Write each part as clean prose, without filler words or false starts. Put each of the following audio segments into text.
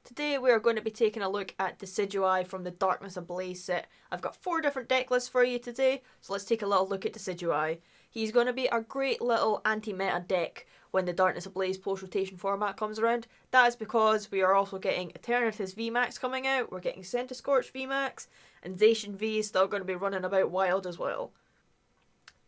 Today we are going to be taking a look at Decidueye from the Darkness Ablaze set. I've got 4 different deck lists for you today, so let's take a little look at Decidueye. He's going to be a great little anti-meta deck when the Darkness Ablaze post-rotation format comes around. That is because we are also getting Eternatus VMAX coming out, we're getting Centiskorch VMAX, and Zacian V is still going to be running about wild as well.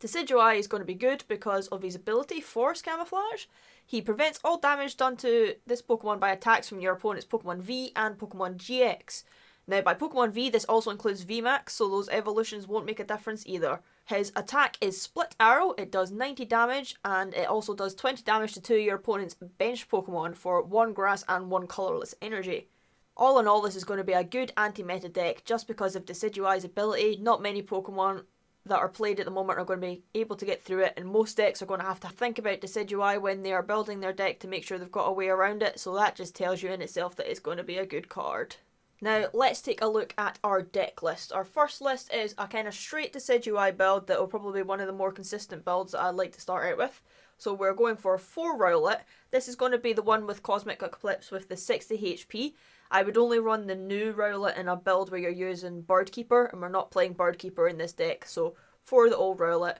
Decidueye is going to be good because of his ability, Force Camouflage. He prevents all damage done to this Pokemon by attacks from your opponent's Pokemon V and Pokemon GX. Now, by Pokemon V, this also includes VMAX, so those evolutions won't make a difference either. His attack is Split Arrow, it does 90 damage, and it also does 20 damage to 2 of your opponent's benched Pokemon for 1 grass and 1 colourless energy. All in all, this is going to be a good anti-meta deck just because of Decidueye's ability. Not many Pokemon that are played at the moment are going to be able to get through it, and most decks are going to have to think about Decidueye when they are building their deck to make sure they've got a way around it, so that just tells you in itself that it's going to be a good card. Now let's take a look at our deck list. Our first list is a kind of straight Decidueye build that will probably be one of the more consistent builds that I'd like to start out with. So we're going for 4 Rowlet. This is going to be the one with Cosmic Eclipse with the 60 HP. I would only run the new Rowlet in a build where you're using Birdkeeper, and we're not playing Birdkeeper in this deck, so 4 the old Rowlet.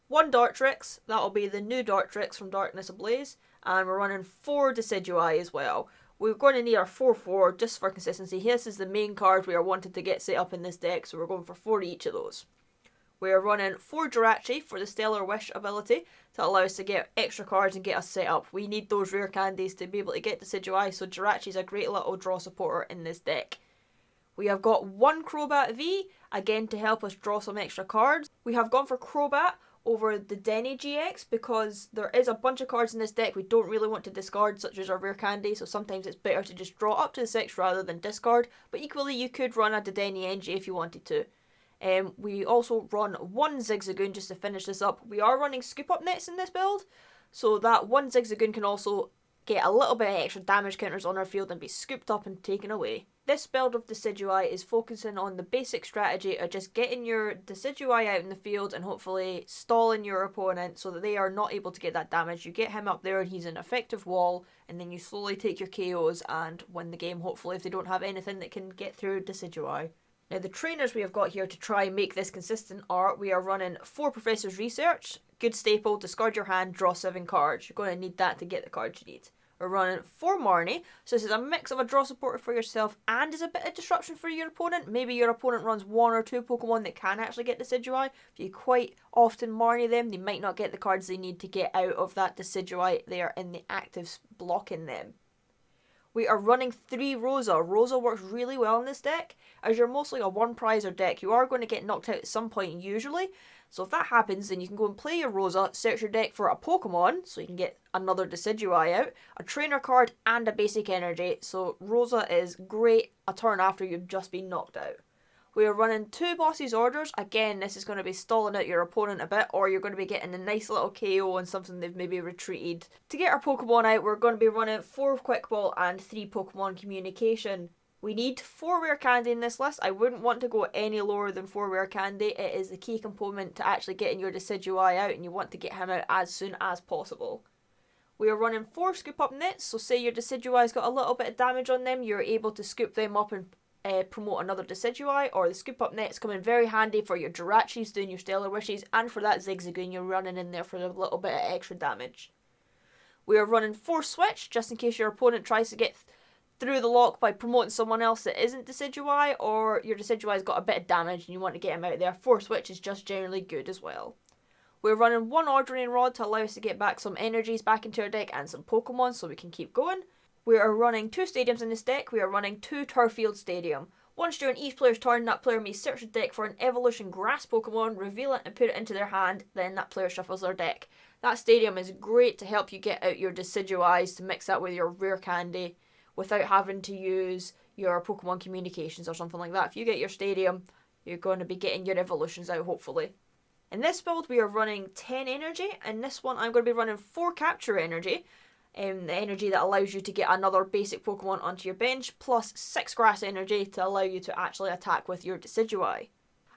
1 Dartrix, that'll be the new Dartrix from Darkness Ablaze, and we're running 4 Decidueye as well. We're going to need our 4-4 just for consistency. This is the main card we are wanting to get set up in this deck, so we're going for 4 each of those. We are running 4 Jirachi for the Stellar Wish ability to allow us to get extra cards and get us set up. We need those rare candies to be able to get Decidueye, so Jirachi is a great little draw supporter in this deck. We have got 1 Crobat V, again to help us draw some extra cards. We have gone for Crobat over the Denny GX because there is a bunch of cards in this deck we don't really want to discard, such as our rare candy, so sometimes it's better to just draw up to the 6 rather than discard, but equally you could run a Denny NG if you wanted to. We also run 1 Zigzagoon just to finish this up. We are running Scoop Up Nets in this build, so that 1 Zigzagoon can also get a little bit of extra damage counters on our field and be scooped up and taken away. This build of Decidueye is focusing on the basic strategy of just getting your Decidueye out in the field and hopefully stalling your opponent so that they are not able to get that damage. You get him up there and he's an effective wall, and then you slowly take your KOs and win the game, hopefully, if they don't have anything that can get through Decidueye. Now the trainers we have got here to try and make this consistent are, we are running 4 Professor's Research, good staple, discard your hand, draw 7 cards. You're going to need that to get the cards you need. We're running 4 Marnie, so this is a mix of a draw supporter for yourself and is a bit of disruption for your opponent. Maybe your opponent runs 1 or 2 Pokemon that can actually get Decidueye. If you quite often Marnie them, they might not get the cards they need to get out of that Decidueye there in the actives blocking them. We are running 3 Rosa. Rosa works really well in this deck. As you're mostly a 1 prizer deck, you are going to get knocked out at some point usually. So if that happens, then you can go and play your Rosa, search your deck for a Pokemon, so you can get another Decidueye out, a trainer card, and a basic energy. So Rosa is great a turn after you've just been knocked out. We are running 2 Boss's Orders. Again, this is going to be stalling out your opponent a bit, or you're going to be getting a nice little KO on something they've maybe retreated. To get our Pokemon out, we're going to be running 4 Quick Ball and 3 Pokemon Communication. We need 4 Rare Candy in this list. I wouldn't want to go any lower than 4 Rare Candy. It is the key component to actually getting your Decidueye out, and you want to get him out as soon as possible. We are running 4 Scoop Up Nets, so say your Decidueye's got a little bit of damage on them, you're able to scoop them up and promote another Decidueye, or the Scoop Up Nets come in very handy for your Jirachis doing your Stellar Wishes, and for that Zigzagoon you're running in there for a little bit of extra damage. We are running 4 Switch, just in case your opponent tries to get through the lock by promoting someone else that isn't Decidueye, or your Decidueye's got a bit of damage and you want to get him out there. 4 Switch is just generally good as well. We're running 1 Ordering Rod to allow us to get back some energies back into our deck and some Pokemon so we can keep going. We are running 2 stadiums in this deck. We are running 2 Turffield Stadium. Once during each player's turn, that player may search the deck for an Evolution Grass Pokemon, reveal it and put it into their hand, then that player shuffles their deck. That stadium is great to help you get out your Decidueyes to mix that with your rare candy without having to use your Pokemon Communications or something like that. If you get your stadium, you're going to be getting your evolutions out, hopefully. In this build, we are running 10 energy. In this one, I'm going to be running 4 Capture Energy. The energy that allows you to get another basic Pokemon onto your bench, plus 6 Grass Energy to allow you to actually attack with your Decidueye.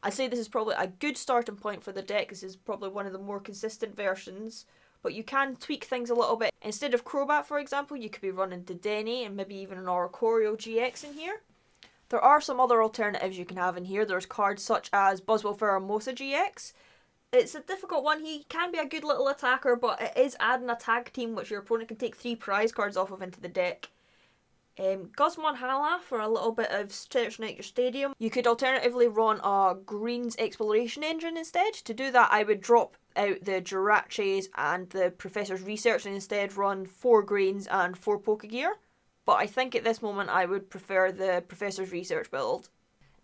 I'd say this is probably a good starting point for the deck. This is probably one of the more consistent versions, but you can tweak things a little bit. Instead of Crobat, for example, you could be running Dedenne and maybe even an Oricorio GX in here. There are some other alternatives you can have in here. There's cards such as Buzzwole Pheromosa GX. It's a difficult one. He can be a good little attacker, but it is adding a tag team which your opponent can take 3 prize cards off of into the deck. Guzmon Hala for a little bit of searching out your stadium. You could alternatively run a Greens Exploration Engine instead. To do that, I would drop out the Jiraches and the Professor's Research and instead run 4 Greens and 4 Pokegear. But I think at this moment I would prefer the Professor's Research build.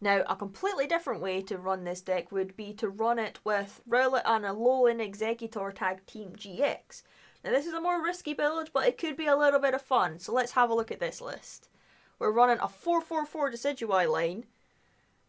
Now, a completely different way to run this deck would be to run it with Rowlet and Alolan Exeggutor Tag Team GX. Now, this is a more risky build, but it could be a little bit of fun, so let's have a look at this list. We're running a 4-4-4 Decidueye line.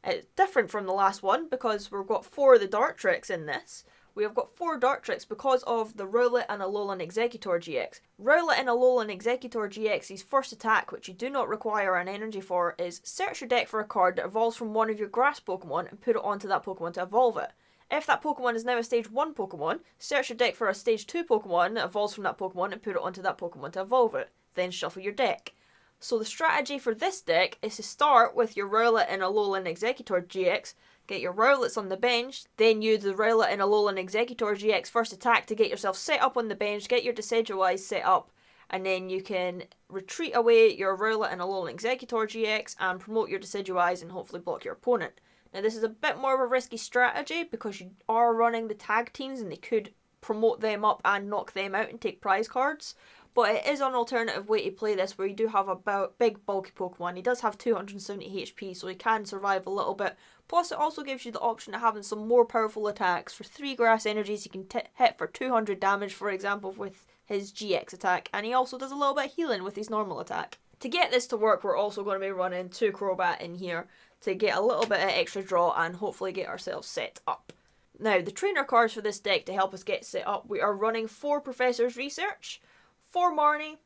It's different from the last one because we've got 4 of the Dartrix in this. We have got 4 Dartrix because of the Rowlet and Alolan Exeggutor GX. Rowlet and Alolan Exeggutor GX's first attack, which you do not require an energy for, is search your deck for a card that evolves from one of your grass Pokemon and put it onto that Pokemon to evolve it. If that Pokemon is now a Stage 1 Pokemon, search your deck for a Stage 2 Pokemon that evolves from that Pokemon and put it onto that Pokemon to evolve it. Then shuffle your deck. So the strategy for this deck is to start with your Rowlet and Alolan Exeggutor GX, get your Rowlets on the bench, then use the Rowlet and Alolan Exeggutor GX first attack to get yourself set up on the bench, get your Decidueye set up, and then you can retreat away your Rowlet and Alolan Exeggutor GX and promote your Decidueyes and hopefully block your opponent. Now this is a bit more of a risky strategy because you are running the tag teams and they could promote them up and knock them out and take prize cards. But it is an alternative way to play this where you do have a big bulky Pokemon. He does have 270 HP so he can survive a little bit. Plus it also gives you the option of having some more powerful attacks. For 3 grass energies he can hit for 200 damage for example with his GX attack. And he also does a little bit of healing with his normal attack. To get this to work we're also going to be running 2 Crobat in here to get a little bit of extra draw and hopefully get ourselves set up. Now the trainer cards for this deck to help us get set up, we are running 4 Professor's Research, 4 Marnie,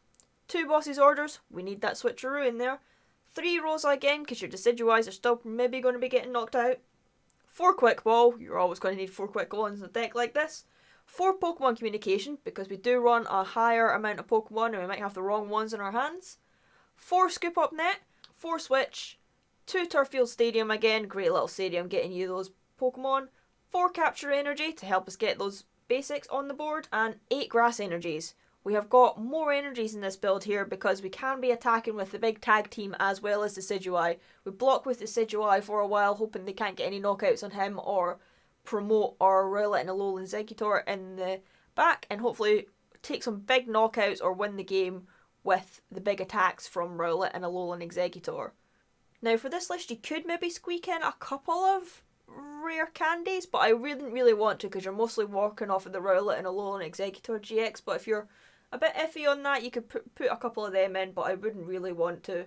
2 Boss's Orders, we need that switcheroo in there, 3 Rosa again because your Decidueyes are still maybe going to be getting knocked out, 4 Quick Ball, you're always going to need 4 Quick Balls in a deck like this, 4 Pokemon Communication because we do run a higher amount of Pokemon and we might have the wrong ones in our hands, 4 Scoop Up Net, 4 Switch, 2 Turffield Stadium again, great little stadium getting you those Pokemon, 4 Capture Energy to help us get those basics on the board, and 8 Grass Energies. We have got more energies in this build here because we can be attacking with the big tag team as well as Decidueye. We block with Decidueye for a while hoping they can't get any knockouts on him or promote our Rowlet and Alolan Exeggutor in the back and hopefully take some big knockouts or win the game with the big attacks from Rowlet and Alolan Exeggutor. Now for this list you could maybe squeak in a couple of rare candies, but I wouldn't really want to because you're mostly working off of the Rowlet and Alolan Exeggutor GX, but if you're a bit iffy on that you could put a couple of them in, but I wouldn't really want to.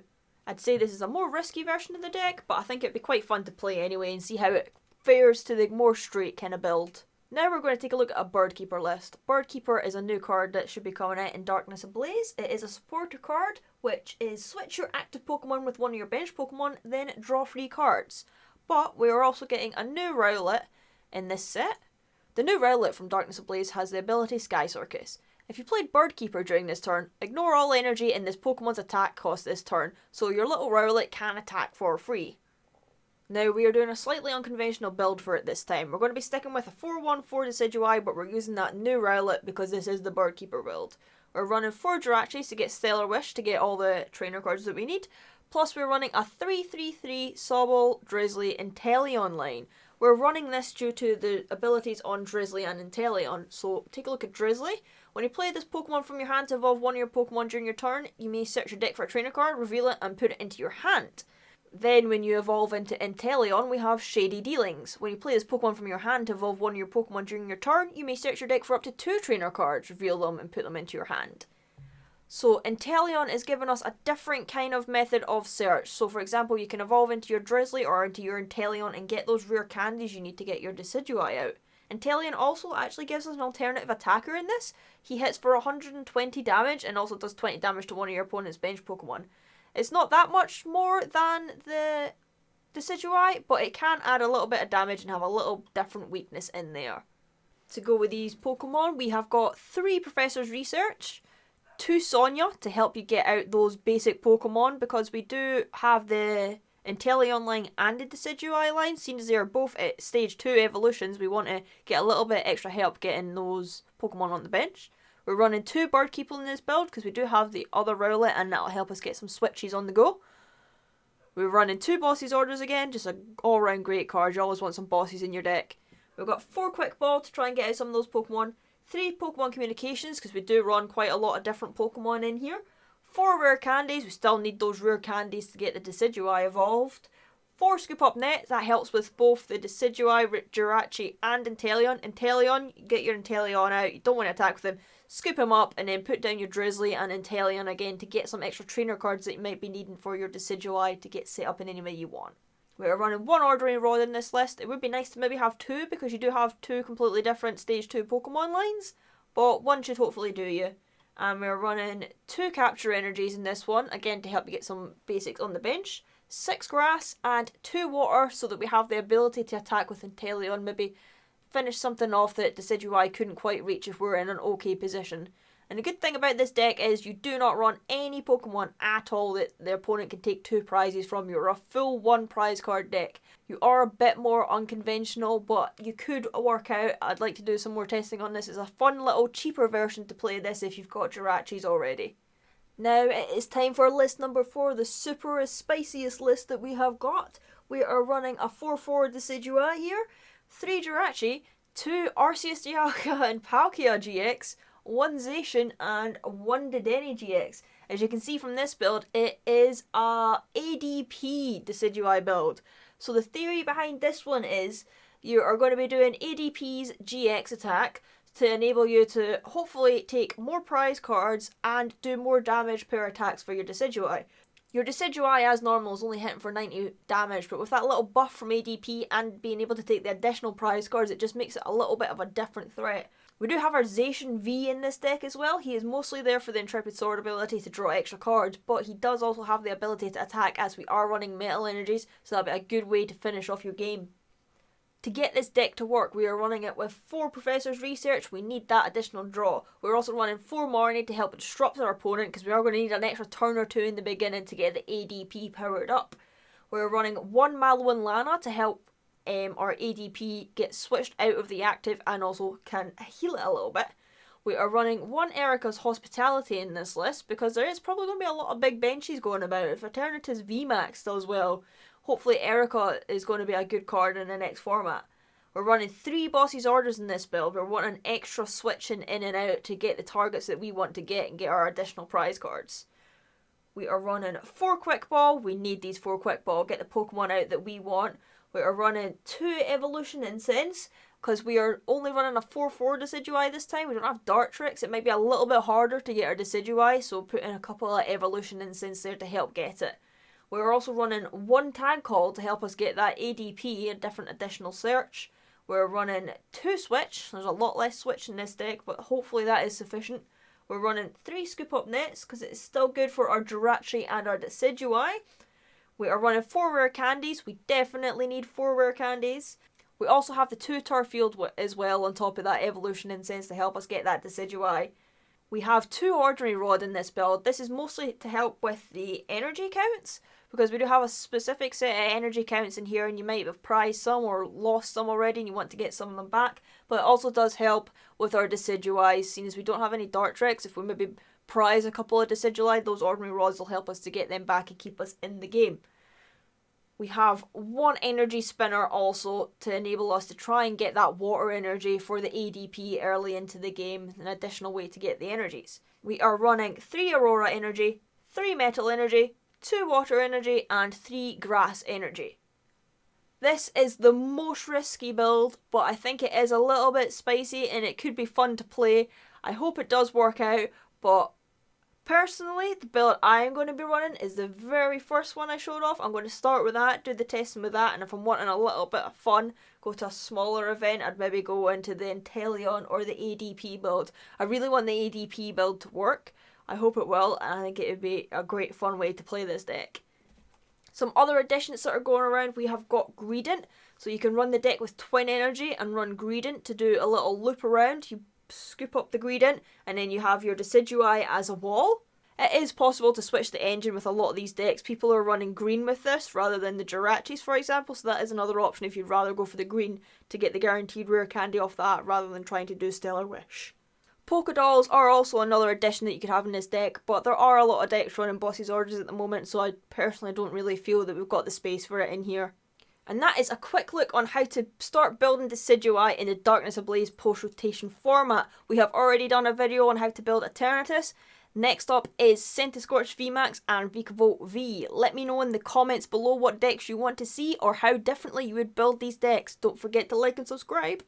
I'd say this is a more risky version of the deck, but I think it'd be quite fun to play anyway and see how it fares to the more straight kind of build. Now we're going to take a look at a Birdkeeper list. Birdkeeper is a new card that should be coming out in Darkness Ablaze. It is a supporter card, which is switch your active Pokemon with one of your bench Pokemon, then draw 3 cards. But we are also getting a new Rowlet in this set. The new Rowlet from Darkness Ablaze has the ability Sky Circus. If you played Birdkeeper during this turn, ignore all energy in this Pokemon's attack cost this turn, so your little Rowlet can attack for free. Now we are doing a slightly unconventional build for it this time. We're going to be sticking with a 4-1-4 Decidueye, but we're using that new Rowlet because this is the Birdkeeper build. We're running 4 Jiraches to get Stellar Wish to get all the trainer cards that we need. Plus we're running a 3-3-3 Sobble, Drizzly, Inteleon line. We're running this due to the abilities on Drizzly and Inteleon. So take a look at Drizzly. When you play this Pokemon from your hand to evolve one of your Pokemon during your turn, you may search your deck for a trainer card, reveal it, and put it into your hand. Then when you evolve into Inteleon, we have Shady Dealings. When you play this Pokemon from your hand to evolve one of your Pokemon during your turn, you may search your deck for up to 2 trainer cards, reveal them, and put them into your hand. So Inteleon is giving us a different kind of method of search. So for example, you can evolve into your Drizzly or into your Inteleon and get those rare candies you need to get your Decidueye out. Inteleon also actually gives us an alternative attacker in this. He hits for 120 damage and also does 20 damage to one of your opponent's bench Pokemon. It's not that much more than the Decidueye, but it can add a little bit of damage and have a little different weakness in there. To go with these Pokemon, we have got 3 Professor's Research, 2 Sonia to help you get out those basic Pokemon, because we do have the Inteleon line and the Decidueye line. Seeing as they are both at stage 2 evolutions, we want to get a little bit extra help getting those Pokemon on the bench. We're running 2 Birdkeeper in this build because we do have the other Rowlet, and that'll help us get some switches on the go. We're running 2 Bosses Orders again, just an all round great card. You always want some bosses in your deck. We've got 4 Quick Ball to try and get out some of those Pokemon. 3 Pokemon Communications, because we do run quite a lot of different Pokemon in here. 4 Rare Candies, we still need those rare candies to get the Decidueye evolved. 4 Scoop Up Nets, that helps with both the Decidueye, Jirachi and Inteleon. Inteleon, get your Inteleon out, you don't want to attack with him. Scoop him up and then put down your Drizzly and Inteleon again to get some extra trainer cards that you might be needing for your Decidueye to get set up in any way you want. We're running 1 Ordinary Rod in this list. It would be nice to maybe have 2, because you do have 2 completely different stage 2 Pokemon lines, but 1 should hopefully do you. And we're running 2 Capture Energies in this one, again to help you get some basics on the bench. 6 Grass and 2 Water, so that we have the ability to attack with Inteleon, maybe finish something off that Decidueye couldn't quite reach if we're in an okay position. And the good thing about this deck is you do not run any Pokemon at all that the opponent can take 2 prizes from. You're a full 1 prize card deck. You are a bit more unconventional, but you could work out. I'd like to do some more testing on this. It's a fun little cheaper version to play this if you've got Jirachis already. Now it is time for list number 4, the super spiciest list that we have got. We are running a 4/4 Decidueye here, 3 Jirachi, 2 Arceus Dialga and Palkia GX, 1 Zacian and 1 Dedenne GX. As you can see from this build, it is a ADP Decidueye build. So the theory behind this one is you are going to be doing ADP's GX attack to enable you to hopefully take more prize cards and do more damage per attacks for your Decidueye. Your Decidueye as normal is only hitting for 90 damage, but with that little buff from ADP and being able to take the additional prize cards, it just makes it a little bit of a different threat. We do have our Zacian V in this deck as well. He is mostly there for the Intrepid Sword ability to draw extra cards, but he does also have the ability to attack, as we are running Metal Energies, so that'll be a good way to finish off your game. To get this deck to work, we are running it with 4 Professor's Research. We need that additional draw. We're also running 4 Marnie to help disrupt our opponent, because we are going to need an extra turn or 2 in the beginning to get the ADP powered up. We're running 1 Malouin Lana to help our ADP get switched out of the active and also can heal it a little bit. We are running 1 Erica's Hospitality in this list, because there is probably going to be a lot of big benches going about. If Eternity's VMAX does well, hopefully Erica is going to be a good card in the next format. We're running 3 Bosses Orders in this build. We're wanting extra switching in and out to get the targets that we want to get and get our additional prize cards. We are running 4 Quick Ball. We need these 4 Quick Ball. Get the Pokemon out that we want. We are running 2 Evolution Incense, because we are only running a 4/4 Decidueye this time. We don't have Dartrix. It might be a little bit harder to get our Decidueye, so put in a couple of Evolution Incense there to help get it. We're also running 1 Tag Call to help us get that ADP, a different additional search. We're running 2 Switch. There's a lot less Switch in this deck, but hopefully that is sufficient. We're running 3 Scoop Up Nets, because it's still good for our Jirachi and our Decidueye. We are running 4 Rare Candies. We definitely need 4 Rare Candies. We also have the 2 Turfield as well on top of that Evolution Incense to help us get that Decidueye. We have 2 Ordinary Rod in this build. This is mostly to help with the energy counts, because we do have a specific set of energy counts in here, and you might have prized some or lost some already and you want to get some of them back. But it also does help with our Decidueyes, seeing as we don't have any Dartrix. If we maybe prize a couple of Decidueye, those Ordinary Rods will help us to get them back and keep us in the game. We have 1 Energy Spinner also to enable us to try and get that water energy for the ADP early into the game, an additional way to get the energies. We are running 3 Aurora Energy, 3 Metal Energy, 2 Water Energy and 3 Grass Energy. This is the most risky build, but I think it is a little bit spicy and it could be fun to play. I hope it does work out, but personally, the build I am going to be running is the very first one I showed off. I'm going to start with that, do the testing with that, and if I'm wanting a little bit of fun, go to a smaller event, I'd maybe go into the Inteleon or the ADP build. I really want the ADP build to work. I hope it will, and I think it would be a great fun way to play this deck. Some other additions that are going around, we have got Greedent. So you can run the deck with Twin Energy and run Greedent to do a little loop around. You scoop up the Greedent and then you have your Decidueye as a wall. It is possible to switch the engine with a lot of these decks. People are running green with this rather than the Jirachis, for example, so that is another option if you'd rather go for the green to get the guaranteed rare candy off that rather than trying to do Stellar Wish. Pokedolls are also another addition that you could have in this deck, but there are a lot of decks running Boss's Orders at the moment, so I personally don't really feel that we've got the space for it in here. And that is a quick look on how to start building Decidueye in the Darkness Ablaze post-rotation format. We have already done a video on how to build Eternatus. Next up is Centiskorch VMAX and Vikavolt V. Let me know in the comments below what decks you want to see or how differently you would build these decks. Don't forget to like and subscribe.